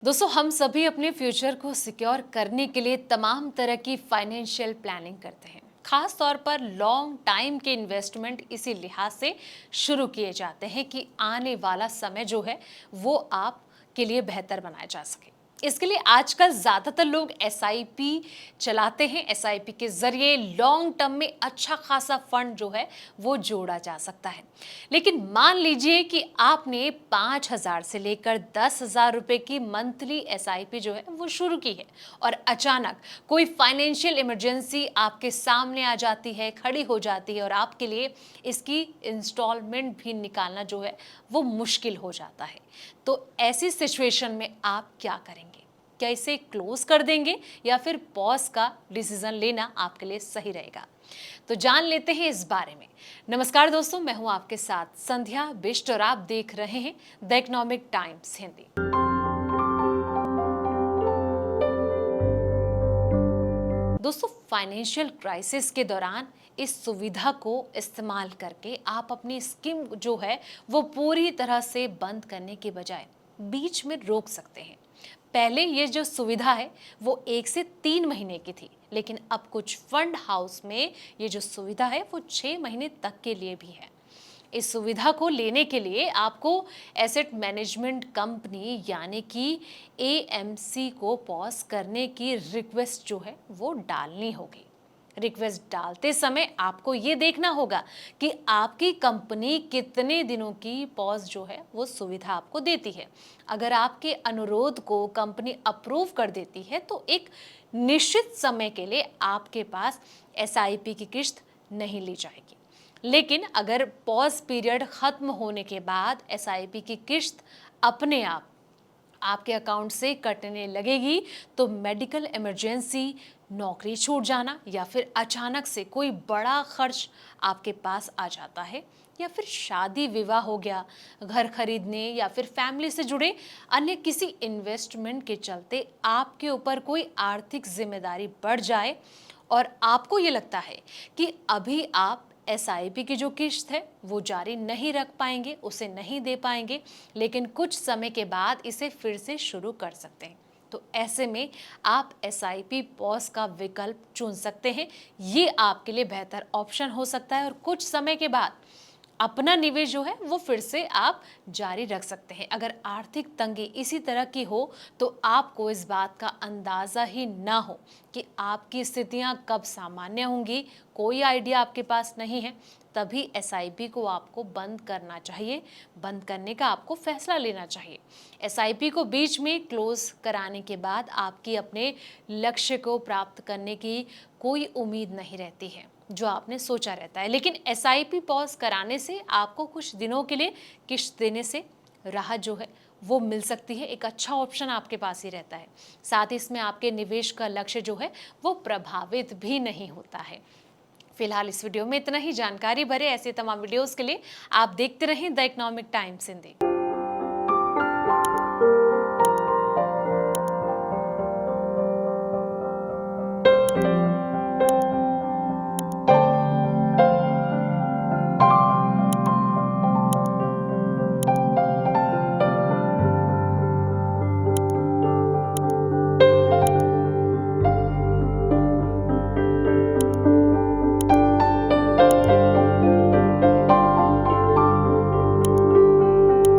दोस्तों हम सभी अपने फ्यूचर को सिक्योर करने के लिए तमाम तरह की फाइनेंशियल प्लानिंग करते हैं। खास तौर पर लॉन्ग टाइम के इन्वेस्टमेंट इसी लिहाज से शुरू किए जाते हैं कि आने वाला समय जो है वो आप के लिए बेहतर बनाया जा सके। इसके लिए आजकल ज़्यादातर लोग एसआईपी चलाते हैं। एसआईपी के ज़रिए लॉन्ग टर्म में अच्छा खासा फंड जो है वो जोड़ा जा सकता है। लेकिन मान लीजिए कि आपने 5,000 से लेकर 10,000 रुपए की मंथली एसआईपी जो है वो शुरू की है और अचानक कोई फाइनेंशियल इमरजेंसी आपके सामने आ जाती है, खड़ी हो जाती है और आपके लिए इसकी इंस्टॉलमेंट भी निकालना जो है वो मुश्किल हो जाता है। तो ऐसी सिचुएशन में आप क्या करेंगे? क्या इसे क्लोज कर देंगे या फिर पॉज का डिसीजन लेना आपके लिए सही रहेगा? तो जान लेते हैं इस बारे में। नमस्कार दोस्तों, मैं हूं आपके साथ संध्या बिष्ट और आप देख रहे हैं द इकोनॉमिक टाइम्स हिंदी। दोस्तों, फाइनेंशियल क्राइसिस के दौरान इस सुविधा को इस्तेमाल करके आप अपनी स्कीम जो है वो पूरी तरह से बंद करने के बजाय बीच में रोक सकते हैं। पहले ये जो सुविधा है वो 1 से 3 महीने की थी, लेकिन अब कुछ फंड हाउस में ये जो सुविधा है वो 6 महीने तक के लिए भी है। इस सुविधा को लेने के लिए आपको एसेट मैनेजमेंट कंपनी यानी कि एएमसी को पॉज करने की रिक्वेस्ट जो है वो डालनी होगी। रिक्वेस्ट डालते समय आपको ये देखना होगा कि आपकी कंपनी कितने दिनों की पॉज जो है वो सुविधा आपको देती है। अगर आपके अनुरोध को कंपनी अप्रूव कर देती है तो एक निश्चित समय के लिए आपके पास एसआईपी की किश्त नहीं ली जाएगी। लेकिन अगर पॉज पीरियड खत्म होने के बाद एसआईपी की किश्त अपने आप आपके अकाउंट से कटने लगेगी तो मेडिकल इमरजेंसी, नौकरी छूट जाना या फिर अचानक से कोई बड़ा खर्च आपके पास आ जाता है, या फिर शादी विवाह हो गया, घर खरीदने या फिर फैमिली से जुड़े अन्य किसी इन्वेस्टमेंट के चलते आपके ऊपर कोई आर्थिक जिम्मेदारी बढ़ जाए और आपको ये लगता है कि अभी आप एसआईपी की जो किश्त है वो जारी नहीं रख पाएंगे, उसे नहीं दे पाएंगे, लेकिन कुछ समय के बाद इसे फिर से शुरू कर सकते हैं। तो ऐसे में आप एसआईपी पॉज का विकल्प चुन सकते हैं। ये आपके लिए बेहतर ऑप्शन हो सकता है और कुछ समय के बाद अपना निवेश जो है वो फिर से आप जारी रख सकते हैं। अगर आर्थिक तंगी इसी तरह की हो तो आपको इस बात का अंदाज़ा ही ना हो कि आपकी स्थितियां कब सामान्य होंगी, कोई आइडिया आपके पास नहीं है, तभी एसआईपी को आपको बंद करना चाहिए। बंद करने का आपको फैसला लेना चाहिए। एसआईपी को बीच में क्लोज कराने के बाद आपकी अपने लक्ष्य को प्राप्त करने की कोई उम्मीद नहीं रहती है जो आपने सोचा रहता है। लेकिन एसआईपी पॉज कराने से आपको कुछ दिनों के लिए किश्त देने से राहत जो है वो मिल सकती है। एक अच्छा ऑप्शन आपके पास ही रहता है। साथ ही इसमें आपके निवेश का लक्ष्य जो है वो प्रभावित भी नहीं होता है। फिलहाल इस वीडियो में इतना ही। जानकारी भरे ऐसे तमाम वीडियोस के लिए आप देखते रहें द इकोनॉमिक टाइम्स हिंदी।